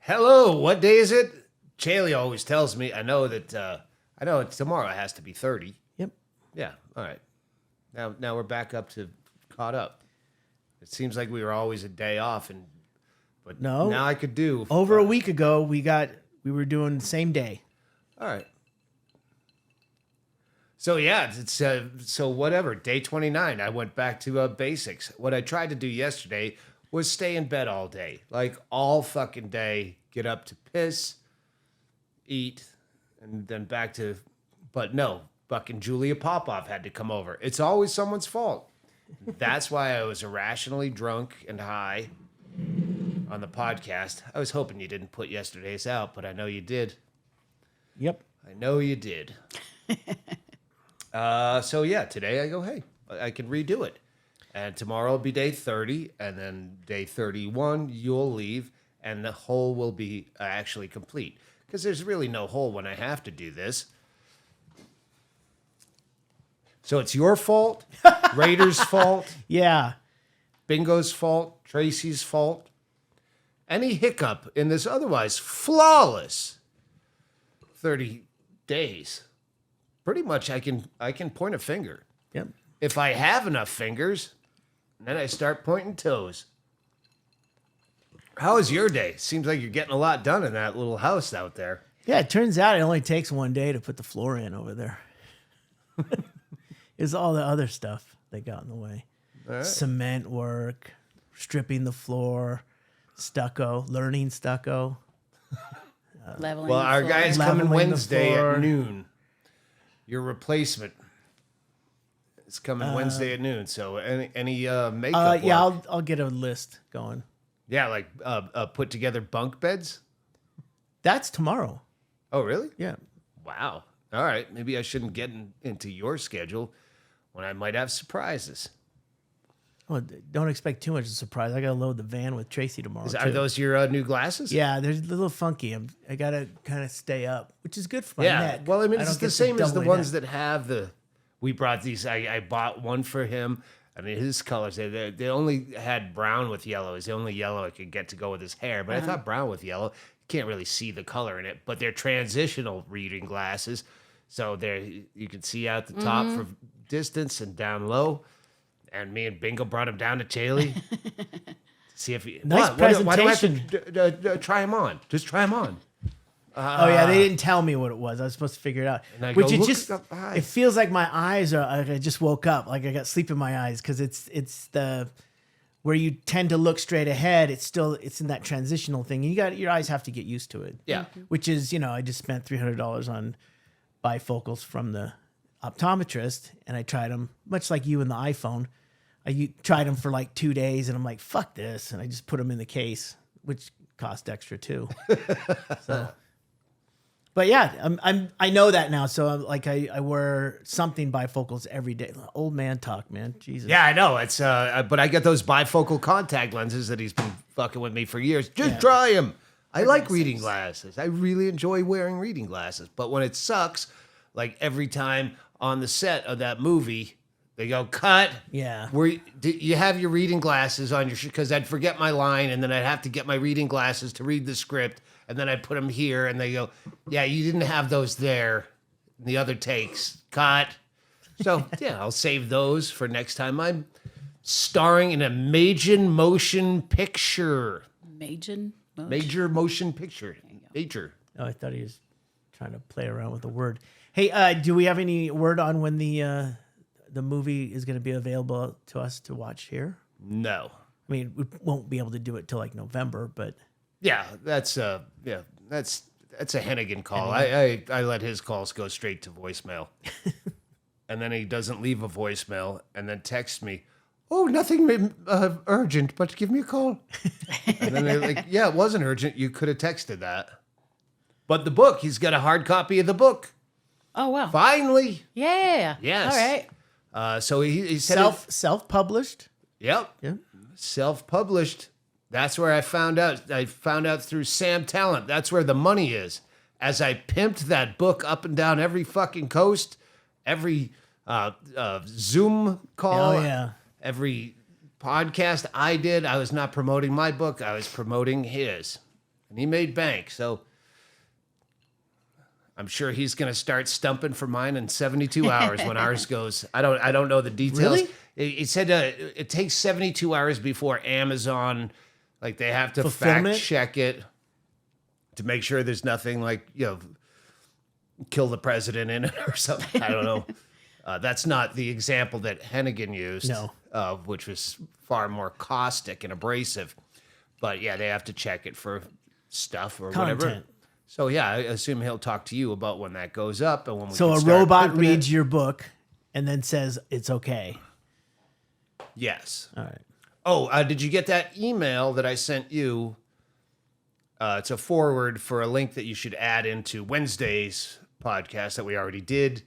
Hello, what day is it? Chaille always tells me. I know tomorrow it has to be 30. Yep. Yeah, all right. Now we're back up to caught up. It seems like we were always a day off, but No. now I could do Over a week ago, we were doing the same day. All right. So yeah, it's so whatever. Day 29, I went back to basics. What I tried to do yesterday was stay in bed all day, like all fucking day. Get up to piss, eat, and then back to. But no, fucking Julia Popoff had to come over. It's always someone's fault. That's why I was irrationally drunk and high on the podcast. I was hoping you didn't put yesterday's out, but I know you did. Yep. I know you did. So yeah, today I go, hey, I can redo it. And tomorrow will be day 30, and then day 31, you'll leave, and the hole will be actually complete. Because there's really no hole when I have to do this. So it's your fault, Raiders' fault, Yeah. Bingo's fault, Tracy's fault. Any hiccup in this otherwise flawless 30 days, pretty much I can point a finger. Yep. If I have enough fingers, then I start pointing toes. How was your day? Seems like you're getting a lot done in that little house out there. Yeah, it turns out it only takes one day to put the floor in over there. It's all the other stuff that got in the way. All right. Cement work, stripping the floor, stucco, learning stucco. Leveling Well, the our floor. guy's coming Leveling the Wednesday floor. at noon. Your replacement is coming Wednesday at noon. So any makeup Yeah, work? I'll get a list going. Yeah, like put together bunk beds. That's tomorrow. Oh, really? Yeah. Wow. All right. Maybe I shouldn't get into your schedule when I might have surprises. Well, don't expect too much of a surprise. I got to load the van with Tracy tomorrow. Are those your new glasses? Yeah, they're a little funky. I got to kind of stay up, which is good for my Yeah. neck. Well, I mean, don't it's the get same as the doubly ones neck. that have the. We brought these. I bought one for him. I mean, his colors. They only had brown with yellow. It's the only yellow I could get to go with his hair. But I thought brown with yellow. You can't really see the color in it. But they're transitional reading glasses, so you can see out the top for distance and down low. And me and Bingo brought him down to Chaille. See if he. Nice Why do I have presentation. to try him on? Just try him on. Oh yeah, they didn't tell me what it was. I was supposed to figure it out. And I Which go, it "Look just at the eyes." it feels like my eyes are. Like I just woke up. Like I got sleep in my eyes because it's the where you tend to look straight ahead. It's in that transitional thing. And your eyes have to get used to it. Yeah. Which is I just spent $300 on bifocals from the optometrist, and I tried them much like you and the iPhone. I tried them for like 2 days, and I'm like, fuck this, and I just put them in the case, which cost extra too. So, but yeah, I know that now. So I wear something bifocals every day. Old man talk, man. Jesus. Yeah, I know. It's but I get those bifocal contact lenses that he's been fucking with me for years. Just try him. I like reading glasses. I really enjoy wearing reading glasses. But when it sucks, like every time on the set of that movie, they go, cut. Yeah. You have your reading glasses on your because I'd forget my line, and then I'd have to get my reading glasses to read the script, and then I'd put them here, and they go, yeah, you didn't have those there in the other takes. Cut. So, yeah, I'll save those for next time I'm starring in a major motion picture. Major motion picture. Major. Oh, I thought he was trying to play around with the word. Hey, do we have any word on when the movie is going to be available to us to watch here? No. I mean, we won't be able to do it till like November, but Yeah, that's a Hennigan call. I let his calls go straight to voicemail. And then he doesn't leave a voicemail and then texts me, oh, nothing urgent, but give me a call. And then they're like, yeah, it wasn't urgent. You could have texted that. But the book, he's got a hard copy of the book. Oh, wow. Finally. Yeah. Yes. All right. So he said self-published. Yep. Yeah. Self-published. That's where I found out. I found out through Sam Talent. That's where the money is. As I pimped that book up and down every fucking coast, every Zoom call, Oh yeah. every podcast I did, I was not promoting my book. I was promoting his. and he made bank. So I'm sure he's going to start stumping for mine in 72 hours when ours goes. I don't know the details. Really? It said it takes 72 hours before Amazon, like they have to Fulfillment? fact check it to make sure there's nothing like, kill the president in it or something. I don't know. That's not the example that Hennigan used, No. Which was far more caustic and abrasive. But yeah, they have to check it for stuff or whatever. Content. So yeah, I assume he'll talk to you about when that goes up and when we So can a start robot pimping it. reads your book and then says it's okay. Yes. All right. Oh, did you get that email that I sent you? It's a forward for a link that you should add into Wednesday's podcast that we already did,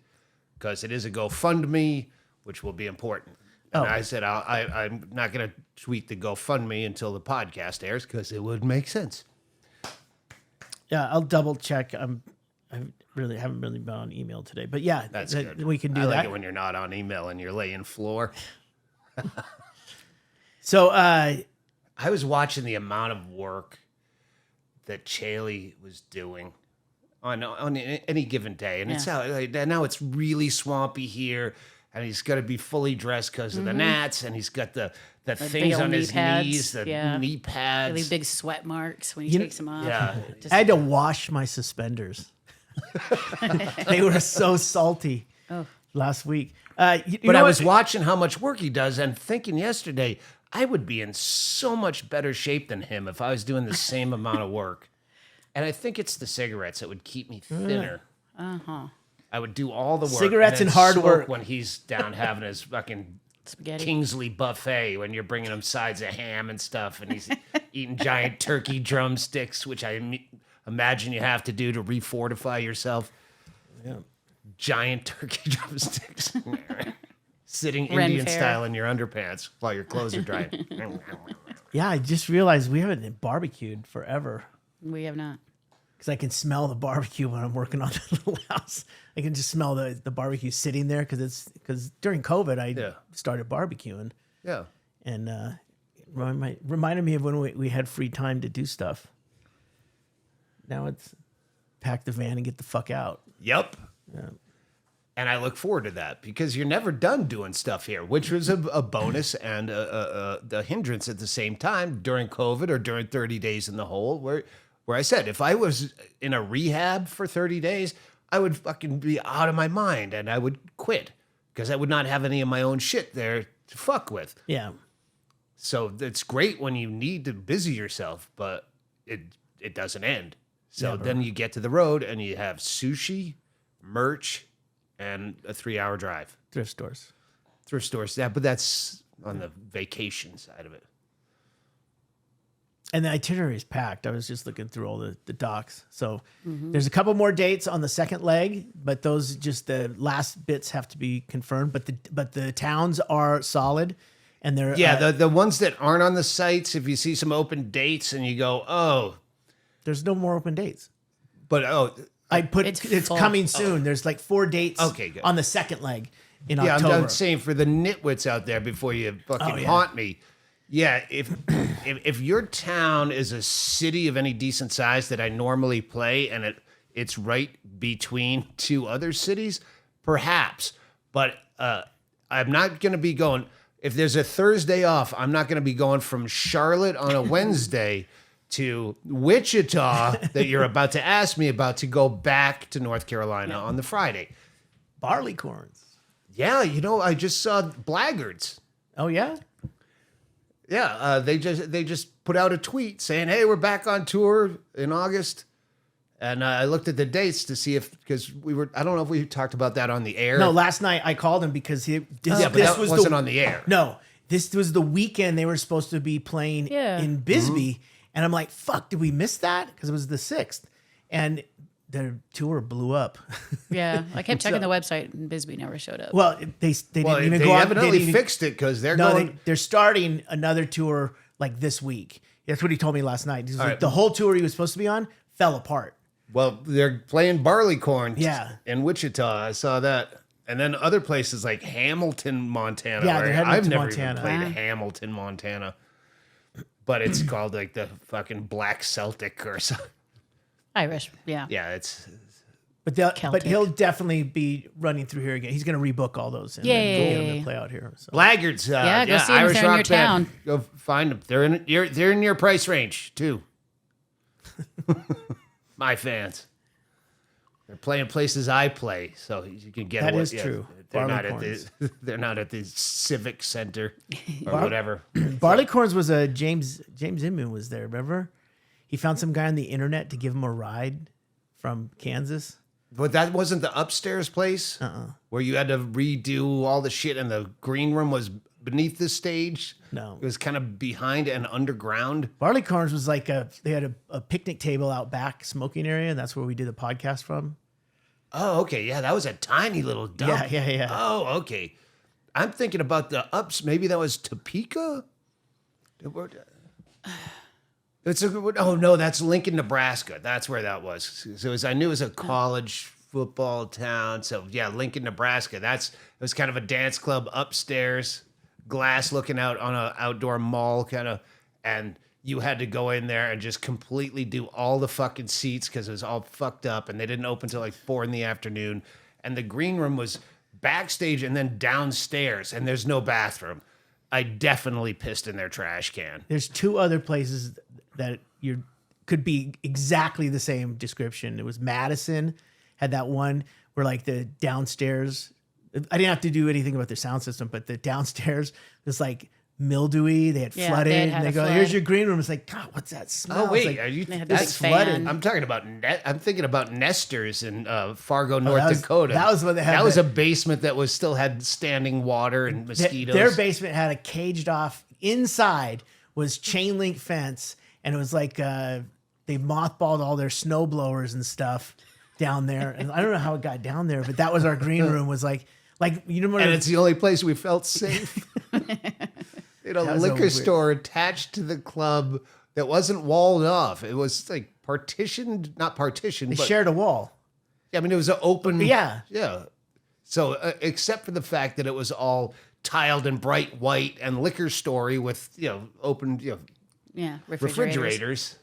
because it is a GoFundMe, which will be important. And Oh. I said I'm not going to tweet the GoFundMe until the podcast airs because it would make sense. Yeah, I'll double check. I haven't really been on email today, but yeah, That's good. we can do I like that. it when you're not on email and you're laying floor. So I was watching the amount of work that Chaille was doing on any given day, and it's now it's really swampy here, and he's got to be fully dressed because of the gnats, and he's got the big things old on knee his pads. knees, the Yeah. knee pads. Really big sweat marks when he You- takes them off. Yeah. Just- I had to wash my suspenders. They were so salty last week. You But know I what? was watching how much work he does and thinking yesterday, I would be in so much better shape than him if I was doing the same amount of work. And I think it's the cigarettes that would keep me thinner. I would do all the work. Cigarettes then and hard smoke work. when he's down having his fucking Spaghetti. Kingsley buffet, when you're bringing him sides of ham and stuff, and he's eating giant turkey drumsticks, which I imagine you have to do to refortify yourself. Yeah. Giant turkey drumsticks. Sitting Ren Indian Fair. style in your underpants while your clothes are drying. Yeah, I just realized we haven't barbecued forever We have not. because I can smell the barbecue when I'm working on the little house. I can just smell the barbecue sitting there because during COVID I started barbecuing Yeah. and reminded me of when we had free time to do stuff. Now it's pack the van and get the fuck out. Yep. And I look forward to that because you're never done doing stuff here, which was a bonus and a hindrance at the same time during COVID or during 30 days in the hole, where I said if I was in a rehab for 30 days, I would fucking be out of my mind and I would quit because I would not have any of my own shit there to fuck with. Yeah. So it's great when you need to busy yourself, but it doesn't end. So then you get to the road and you have sushi, merch, and a 3-hour drive. Thrift stores. Thrift stores, yeah, but that's on the vacation side of it. And the itinerary is packed. I was just looking through all the docs. So there's a couple more dates on the second leg, but those just the last bits have to be confirmed. But the towns are solid, and they're Yeah, the ones that aren't on the sites, if you see some open dates and you go, oh, there's no more open dates. but I put It's it's full. coming soon. There's like 4 dates Okay, good. on the second leg in yeah, October. I'm saying for the nitwits out there before you fucking Oh, yeah. haunt me. Yeah, if your town is a city of any decent size that I normally play and it's right between 2 other cities, perhaps. But I'm not going to be going. If there's a Thursday off, I'm not going to be going from Charlotte on a Wednesday to Wichita that you're about to ask me about to go back to North Carolina on the Friday. Barleycorns. Yeah, I just saw Blaggards. Oh yeah. Yeah, they just put out a tweet saying, "Hey, we're back on tour in August," and I looked at the dates to see because I don't know if we talked about that on the air. No, last night I called him because this yeah, but that was wasn't on the air. No, this was the weekend they were supposed to be playing Yeah. in Bisbee, and I'm like, "Fuck, did we miss that?" Because it was the 6th, and their tour blew up. Yeah. I kept checking the website and Bisbee never showed up. Well, they Well, didn't even they go on. evidently didn't even- fixed it because they're No, going. they're starting another tour like this week. That's what he told me last night. He was like, right. the whole tour he was supposed to be on fell apart. Well, they're playing Barleycorn. Yeah. in Wichita. I saw that, and then other places like Hamilton, Montana. Yeah, where they're heading I've to never Montana. even played Wow. Hamilton, Montana. but it's called like the fucking Black Celtic or something. Irish, yeah. Yeah, it's but he'll definitely be running through here again. He's going to rebook all those and then get them to play out here. So. Blackguards. Go see them if Irish they're in rock your town. band. Go find them. They're in your price range too. My fans. They're playing places I play, so you can get. That is true. They're not at the Civic Center or whatever. Barleycorns was a James Inman was there. Remember, he found some guy on the internet to give him a ride from Kansas. But that wasn't the upstairs place where you had to redo all the shit, and the green room was beneath the stage. No, it was kind of behind and underground. Barleycorns was like they had a picnic table out back, smoking area, and that's where we did the podcast from. Oh, okay, yeah, that was a tiny little dump. Yeah. Oh, okay. I'm thinking about the ups. Maybe that was Topeka. That's Lincoln, Nebraska. That's where that was. So I knew it was a college football town. So yeah, Lincoln, Nebraska. It was kind of a dance club upstairs, glass looking out on an outdoor mall kind of, and you had to go in there and just completely do all the fucking seats because it was all fucked up, and they didn't open till like 4 PM. And the green room was backstage and then downstairs, and there's no bathroom. I definitely pissed in their trash can. There's 2 other places that could be exactly the same description. It was Madison, had that one where like the downstairs, I didn't have to do anything about their sound system, but the downstairs was like mildewy. They had flooded. And they go, here's your green room. It's like, God, what's that smell? Oh, wait. Like, That's flooded. I'm talking about, I'm thinking about Nestor's in Fargo, North Dakota. That was what they had. That was a basement that still had standing water and mosquitoes. Their basement had a caged off, inside was chain link fence. And it was like they mothballed all their snow blowers and stuff down there. And I don't know how it got down there, but that was our green room. Was like you know. And it's the only place we felt safe. Liquor store attached to the club that wasn't walled off. It was like partitioned, not partitioned. They shared a wall. Yeah, I mean it was an open. Yeah. So except for the fact that it was all tiled and bright white and liquor store with open refrigerators.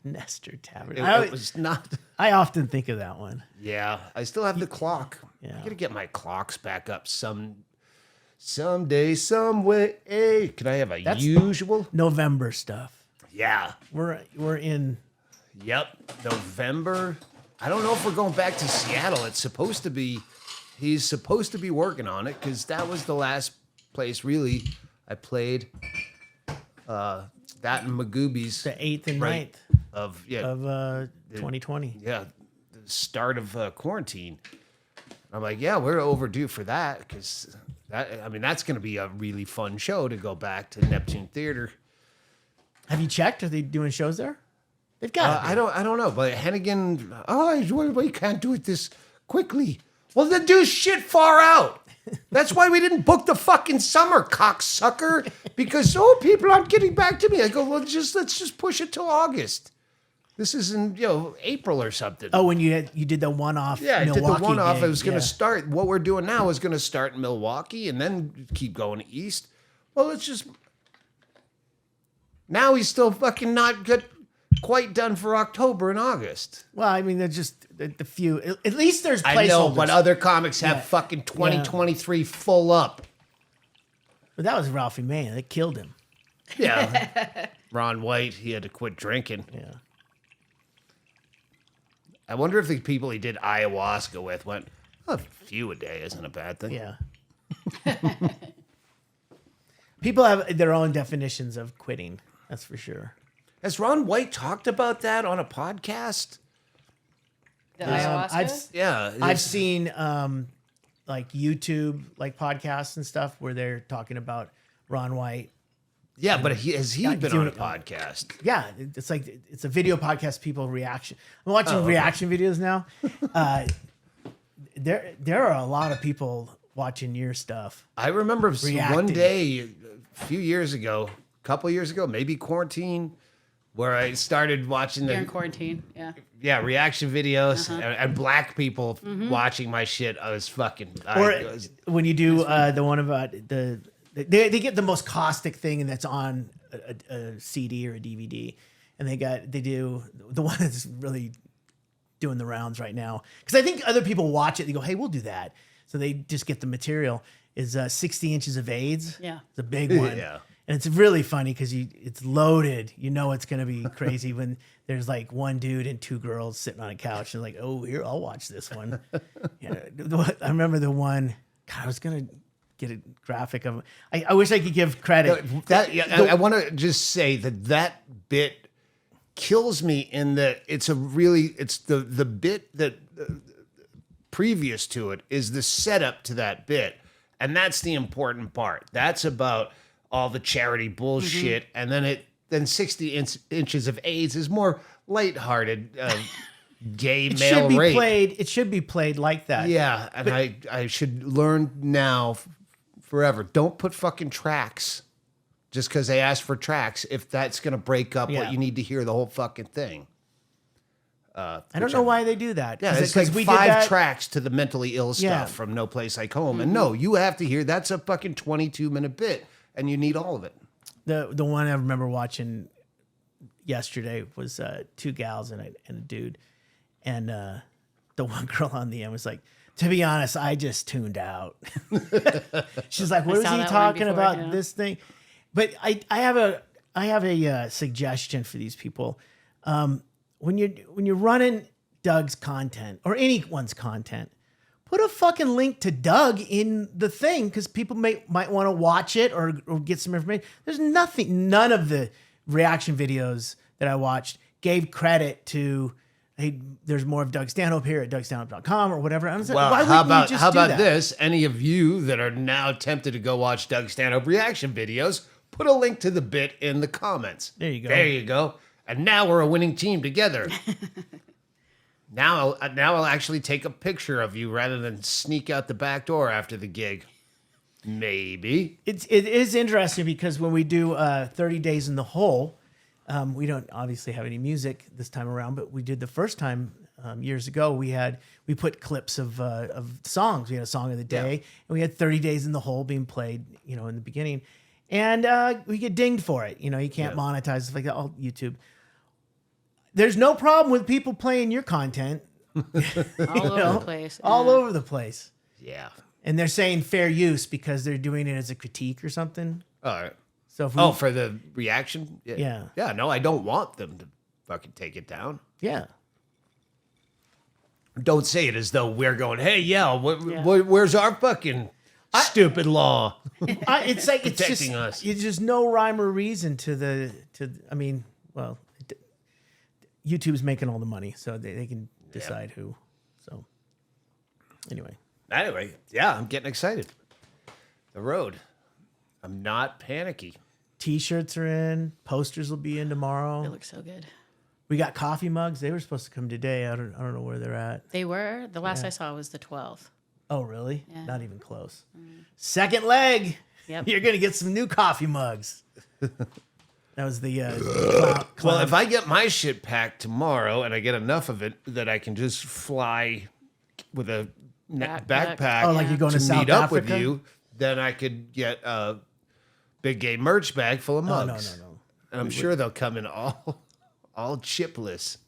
Nestor Tavern. It was not. I often think of that one. Yeah, I still have the clock. Yeah. I gotta get my clocks back up someday, some way. Hey, can I have a usual November stuff? Yeah, we're in. Yep, November. I don't know if we're going back to Seattle. It's supposed to be. He's supposed to be working on it because that was the last place really I played. That and Magoobies. The 8th and 9th of 2020. Yeah, the start of quarantine. I'm like, yeah, we're overdue for that because that's going to be a really fun show to go back to Neptune Theater. Have you checked? Are they doing shows there? They've got. I don't know, but Hennigan. We can't do it this quickly. Well, then do shit far out. That's why we didn't book the fucking summer, cocksucker. Because people aren't getting back to me. I go, well, let's just push it till August. This is in April or something. Oh, when you did the one-off. Yeah, Milwaukee I did the one-off. gig. It was going to start. What we're doing now is going to start in Milwaukee and then keep going east. Well, let's just. Now he's still fucking not quite done for October and August. Well, I mean, they're just the few. At least there's placeholders. I know, but other comics have fucking 2023 full up. But that was Ralphie May. They killed him. Yeah. Ron White, he had to quit drinking. Yeah. I wonder if the people he did ayahuasca with went, a few a day isn't a bad thing. Yeah. People have their own definitions of quitting. That's for sure. Has Ron White talked about that on a podcast? The ayahuasca? I've seen like YouTube podcasts and stuff where they're talking about Ron White. Yeah, but has he been on a podcast? Yeah, it's like it's a video podcast. People reaction. I'm watching reaction videos now. There are a lot of people watching your stuff. I remember reacting. One day, a couple years ago, maybe quarantine, where I started watching You're in quarantine, yeah. Yeah, reaction videos and black people watching my shit. I was fucking. When you do the one about they get the most caustic thing, and that's on a CD or a DVD, and they do the one that's really doing the rounds right now, because I think other people watch it. They go, "Hey, we'll do that." So they just get the material. Is 60 Inches of AIDS. Yeah, it's a big one. Yeah. And it's really funny because it's loaded. You know it's going to be crazy when there's like one dude and two girls sitting on a couch and like, oh, here, I'll watch this one. Yeah, I remember the one. God, I was going to get a graphic of. I wish I could give credit. I want to just say that bit kills me in that it's the bit that previous to it is the setup to that bit, and that's the important part. That's about all the charity bullshit, and then 60 Inches of AIDS is more lighthearted, gay it male should be rape. It should be played like that. Yeah, and I should learn now forever. Don't put fucking tracks just because they ask for tracks if that's going to break up what you need to hear the whole fucking thing. I don't know why they do that. Yeah, it's like 5 tracks to the mentally ill stuff from No Place Like Home. And no, you have to hear, that's a fucking 22-minute bit, and you need all of it. The one I remember watching yesterday was 2 gals and a dude. And the one girl on the end was like, to be honest, I just tuned out. She's like, what was he talking about, this thing? But I have a suggestion for these people. When you're running Doug's content or anyone's content, put a fucking link to Doug in the thing, because people might want to watch it or get some information. There's none of the reaction videos that I watched gave credit to, hey, there's more of Doug Stanhope here at DougStanhope.com or whatever. I was like, why how wouldn't you just do that? this? Any of you that are now tempted to go watch Doug Stanhope reaction videos, put a link to the bit in the comments. There you go. There you go. And now we're a winning team together. Now I'll actually take a picture of you rather than sneak out the back door after the gig. Maybe. It is interesting because when we do 30 Days in the Hole, we don't obviously have any music this time around, but we did the first time years ago. We put clips of songs. We had a song of the day, and we had 30 Days in the Hole being played, in the beginning, and we get dinged for it. You can't monetize stuff like that. All YouTube. There's no problem with people playing your content. All over the place. All over the place. Yeah. And they're saying fair use because they're doing it as a critique or something. All right. So for the reaction? Yeah. Yeah, no, I don't want them to fucking take it down. Yeah. Don't say it as though we're going, hey, where's our fucking stupid law? It's like it's protecting just us. It's just no rhyme or reason to YouTube's making all the money, so they can decide who. So anyway, yeah, I'm getting excited. The road. I'm not panicky. T-shirts are in. Posters will be in tomorrow. They look so good. We got coffee mugs. They were supposed to come today. I don't know where they're at. They were. The last I saw was the 12th. Oh, really? Yeah. Not even close. Second leg. Yep. You're gonna get some new coffee mugs. That was the clown. Well, if I get my shit packed tomorrow and I get enough of it that I can just fly with a backpack Oh, like you're going to South meet up Africa? with you, then I could get a big gay merch bag full of mugs. No. And I'm sure they'll come in all chipless.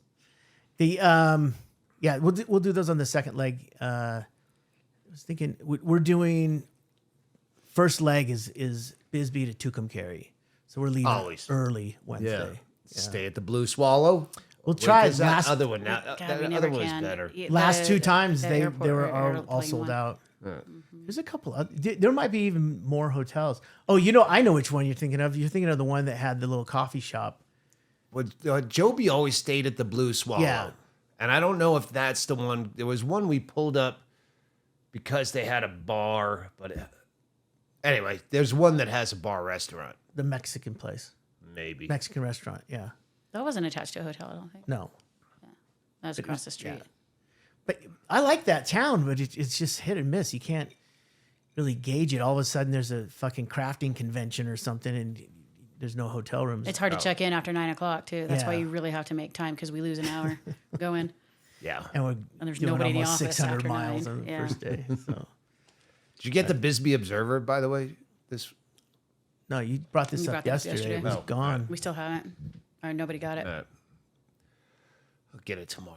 We'll do those on the second leg. I was thinking we're doing first leg is Bisbee to Tucumcari. So we're leaving early Wednesday. Yeah. Stay at the Blue Swallow. We'll try that other one now. God, That we other never one was can. better. Last 2 times the they airport were all sold out. There's a couple. There might be even more hotels. Oh, I know which one you're thinking of. You're thinking of the one that had the little coffee shop. Well, Joby always stayed at the Blue Swallow. Yeah. And I don't know if that's the one. There was one we pulled up because they had a bar. But anyway, there's one that has a bar restaurant. The Mexican place. Maybe. Mexican restaurant, yeah. That wasn't attached to a hotel, I don't think. No. That was across the street. Yeah. But I like that town, but it's just hit and miss. You can't really gauge it. All of a sudden, there's a fucking crafting convention or something, and there's no hotel rooms. It's hard to check in after 9 o'clock, too. That's why Yeah. you really have to make time because we lose an hour. Go in. Yeah. And there's doing nobody in the almost office 600 after miles 9. on the Yeah. first day. So. Did you get the Bisbee Observer, by the way? No, you brought this You up brought that up yesterday. It yesterday. was gone. We still haven't. Or nobody got it. I'll get it tomorrow.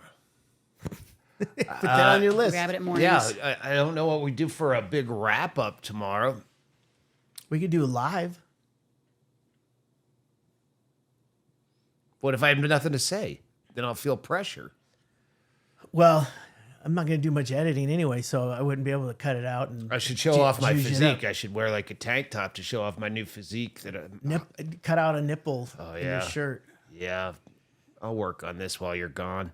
Put that on your list. Grab it at mornings. Yeah, I don't know what we do for a big wrap up tomorrow. We could do a live. What if I have nothing to say? Then I'll feel pressure. Well, I'm not going to do much editing anyway, so I wouldn't be able to cut it out. And I should show off my juice it physique. up. I should wear like a tank top to show off my new physique. Cut out a nipple in yeah. your shirt. Yeah, I'll work on this while you're gone.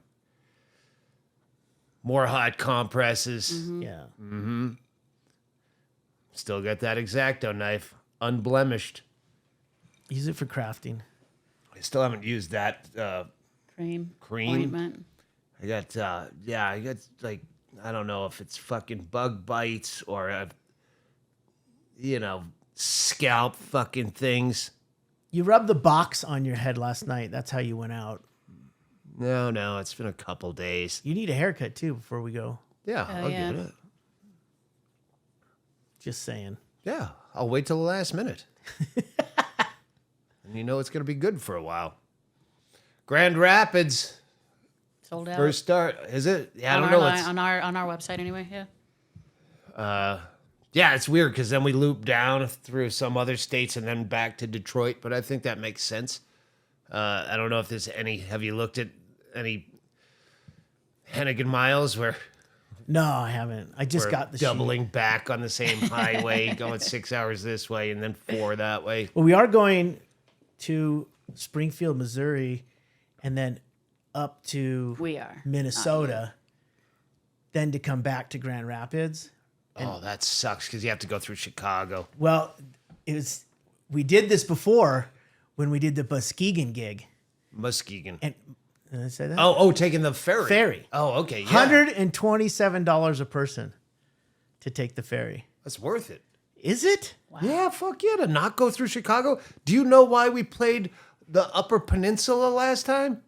More hot compresses. Mm-hmm. Yeah. Still got that X-Acto knife, unblemished. Use it for crafting. I still haven't used that Cream. Cream? Ointment. I got like, I don't know if it's fucking bug bites or, scalp fucking things. You rubbed the box on your head last night. That's how you went out. No, it's been a couple days. You need a haircut too before we go. Yeah, I'll yeah. get it. Just saying. Yeah, I'll wait till the last minute. And you know it's going to be good for a while. Grand Rapids, Sold out. first start. Is it? Yeah, I don't on know. on our website anyway. Yeah. Yeah, it's weird because then we loop down through some other states and then back to Detroit, but I think that makes sense. I don't know if there's any. Have you looked at any Hennigan miles where No, I haven't. I just we're got the doubling sheet. back on the same highway, going 6 hours this way and then 4 that way? Well, we are going to Springfield, Missouri, and then up to We are. Minnesota, then to come back to Grand Rapids. Oh, that sucks because you have to go through Chicago. Well, we did this before when we did the Muskegon gig. Muskegon. And did I say that? Oh, taking the ferry. Ferry. Oh, okay. Yeah. $127 a person to take the ferry. That's worth it. Is it? Yeah, fuck yeah, to not go through Chicago. Do you know why we played the Upper Peninsula last time?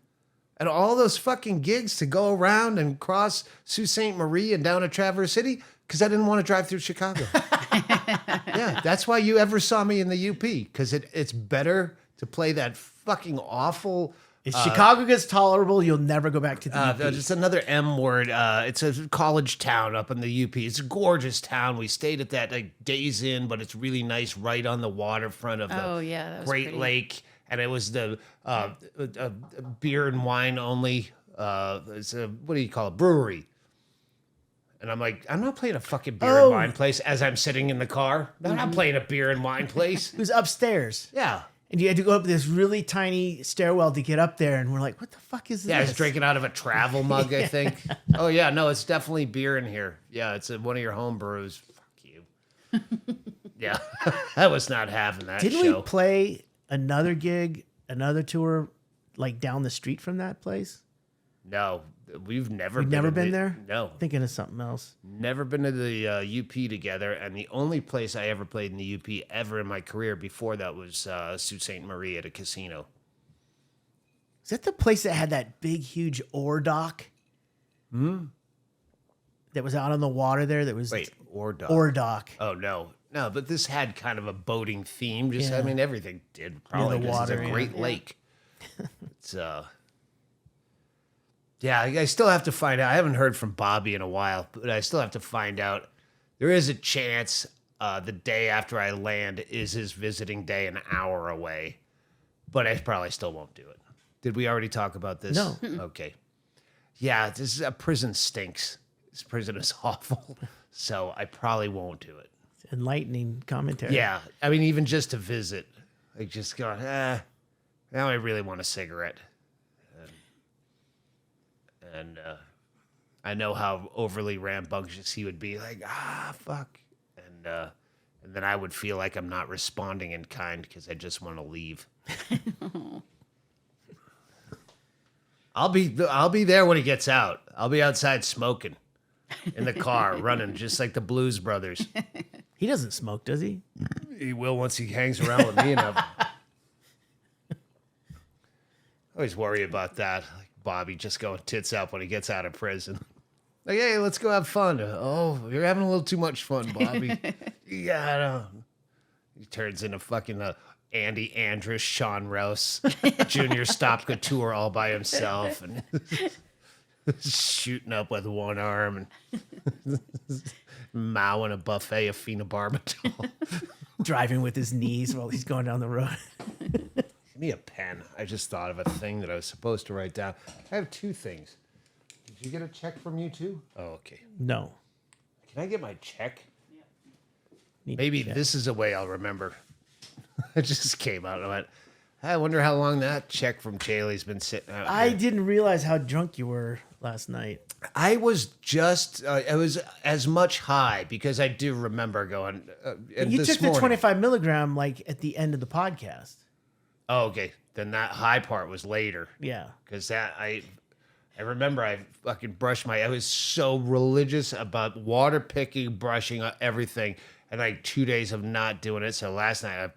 And all those fucking gigs to go around and cross Sault Ste. Marie and down to Traverse City? Because I didn't want to drive through Chicago. Yeah, that's why you ever saw me in the UP. Because it's better to play that fucking awful... If Chicago gets tolerable, you'll never go back to the UP. It's another M word. It's a college town up in the UP. It's a gorgeous town. We stayed at that like Days Inn, but it's really nice right on the waterfront of the that was Great pretty. Lake. And it was the beer and wine only. It's a, what do you call it? Brewery. And I'm like, I'm not playing a fucking beer and wine place as I'm sitting in the car. I'm not playing a beer and wine place. It was upstairs. Yeah. And you had to go up this really tiny stairwell to get up there. And we're like, what the fuck is this? Yeah, I was drinking out of a travel mug, I think. Oh, yeah, no, it's definitely beer in here. Yeah, it's one of your home brews. Fuck you. Yeah, I was not having that Didn't show. we play another gig, another tour, like down the street from that place? No, we've never We've never been there? No, Thinking of something else. never been to the UP together. And the only place I ever played in the UP ever in my career before that was Sault Ste. Marie at a casino. Is that the place that had that big, huge ore dock? That was out on the water there? That was Wait, ore dock. Oh, no. No, but this had kind of a boating theme. Just, I Yeah. mean, everything did probably. the 'Cause water, it's a yeah. great lake. It's, yeah, I still have to find out. I haven't heard from Bobby in a while, but I still have to find out. There is a chance the day after I land is his visiting day an hour away, but I probably still won't do it. Did we already talk about this? No. Okay. Yeah, this prison stinks. This prison is awful, so I probably won't do it. enlightening commentary. Yeah, I mean, even just to visit, like just going, now I really want a cigarette. And I know how overly rambunctious he would be, like, fuck. And then I would feel like I'm not responding in kind because I just want to leave. I'll be there when he gets out. I'll be outside smoking in the car, running just like the Blues Brothers. He doesn't smoke, does he? He will once he hangs around with me enough. I always worry about that. Like Bobby just going tits up when he gets out of prison. Like, hey, let's go have fun. Oh, you're having a little too much fun, Bobby. Yeah, I don't. He turns into fucking Andy Andrus, Sean Rouse, Junior Stopka tour all by himself and shooting up with one arm and mowing a buffet of phenobarbital. Driving with his knees while he's going down the road. Give me a pen. I just thought of a thing that I was supposed to write down. I have two things. Did you get a check from you too? Oh, okay. No. Can I get my check? Need Maybe to check. this is a way I'll remember. It just came out and I went, I wonder how long that check from Chaille's been sitting out I here. didn't realize how drunk you were last night. I was just, I was as much high because I do remember going. And You this took the morning- 25 milligram like at the end of the podcast. Oh, okay. Then that high part was later. Yeah. Because that, I remember I fucking brushed I was so religious about water picking, brushing, everything. And like 2 days of not doing it. So last night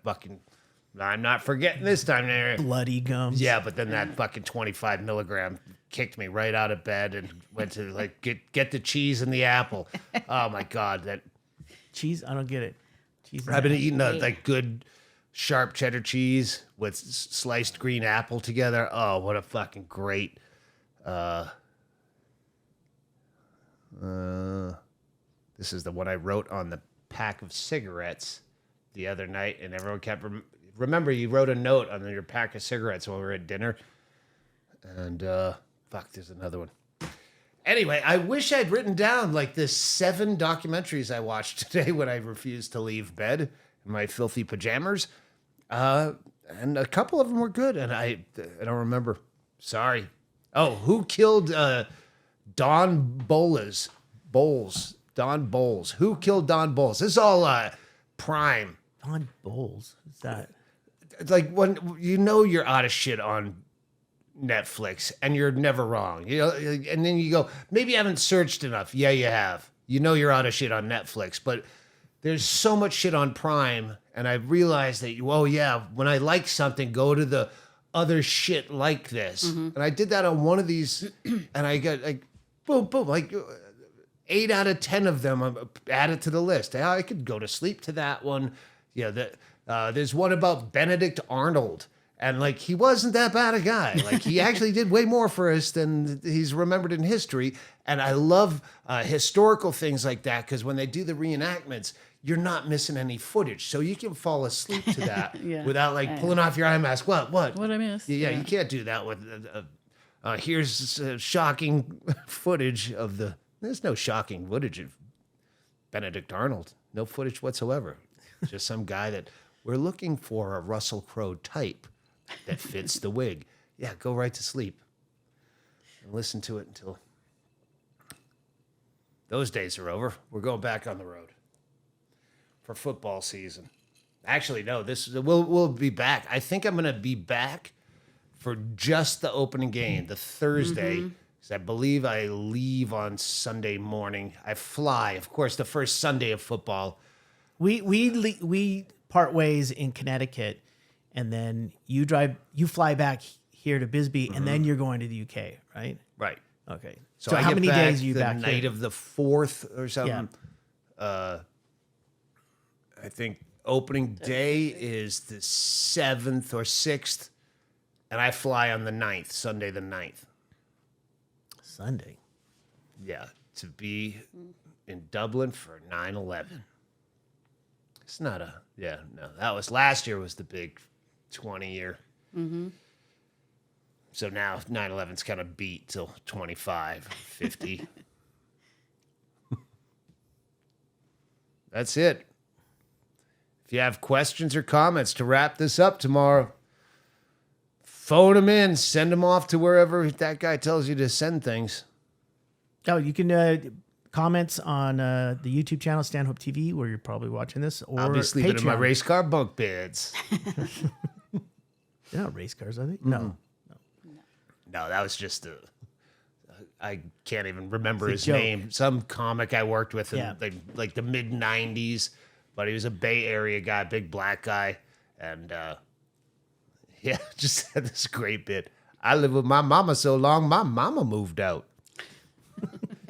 I'm not forgetting this time. Bloody gums. Yeah, but then that fucking 25 milligram kicked me right out of bed and went to like get the cheese and the apple. Oh my God, that Cheese? I don't get it. Cheese. and I've been apple. eating like good sharp cheddar cheese with sliced green apple together. Oh, what a fucking great. This is the one I wrote on the pack of cigarettes the other night, and everyone kept remember you wrote a note on your pack of cigarettes while we were at dinner, and fuck, there's another one. Anyway, I wish I'd written down like the 7 documentaries I watched today when I refused to leave bed in my filthy pajamas, and a couple of them were good, and I don't remember. Sorry. Oh, who killed Don Bowles? Don Bowles. Who killed Don Bowles? This is all Prime. Don Bowles. Who's that? It's like when you know you're out of shit on Netflix and you're never wrong. You know, and then you go, maybe I haven't searched enough. Yeah, you have. You know you're out of shit on Netflix, but there's so much shit on Prime, and I realized that, oh yeah, when I like something, go to the other shit like this. And I did that on one of these, and I got like, boom, boom, like 8 out of 10 of them added to the list. I could go to sleep to that one. Yeah, there's one about Benedict Arnold. And like, he wasn't that bad a guy. Like, he actually did way more for us than he's remembered in history. And I love historical things like that, because when they do the reenactments, you're not missing any footage. So you can fall asleep to that Yeah. without like pulling off your eye mask. What? What I missed? Yeah, you can't do that with, here's shocking footage of the, there's no shocking footage of Benedict Arnold. No footage whatsoever. Just some guy that we're looking for, a Russell Crowe type that fits the wig. Yeah, go right to sleep and listen to it until those days are over. We're going back on the road for football season. Actually, no, we'll be back. I think I'm going to be back for just the opening game, the Thursday, because I believe I leave on Sunday morning. I fly, of course, the first Sunday of football. We part ways in Connecticut, and then you fly back here to Bisbee, and then you're going to the UK, right? Right. Okay. So I how get many back days are you the back night here? of the 4th or something. Yeah. I think opening day is the 7th or 6th, and I fly on the 9th, Sunday the 9th. Sunday. Yeah, to be in Dublin for 9/11. It's not that was last year was the big 20 year. So now 9/11's kind of beat till 25, 50. That's it. If you have questions or comments to wrap this up tomorrow, phone them in, send them off to wherever that guy tells you to send things. Oh, you can comments on the YouTube channel Stanhope TV, where you're probably watching this, or I'll be sleeping in my Patreon. race car bunk beds. They're not race cars, are they? No. No, that was just I can't even remember It's his a joke. name. Some comic I worked with in Yeah. like the mid 90s, but he was a Bay Area guy, big black guy. And yeah, just had this great bit. I lived with my mama so long, my mama moved out.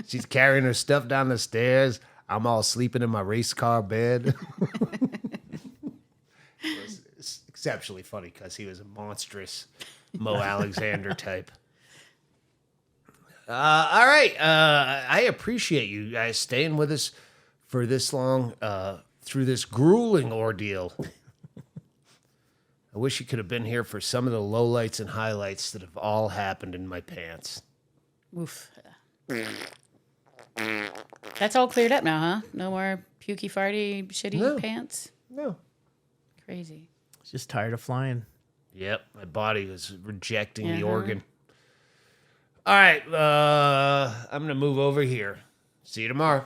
She's carrying her stuff down the stairs. I'm all sleeping in my race car bed. exceptionally funny because he was a monstrous Mo Alexander type. All right. I appreciate you guys staying with us for this long through this grueling ordeal. I wish you could have been here for some of the lowlights and highlights that have all happened in my pants. Oof. That's all cleared up now, huh? No more pukey, farty, shitty pants? No. Crazy. Just tired of flying. Yep, my body was rejecting the organ. All right, I'm going to move over here. See you tomorrow.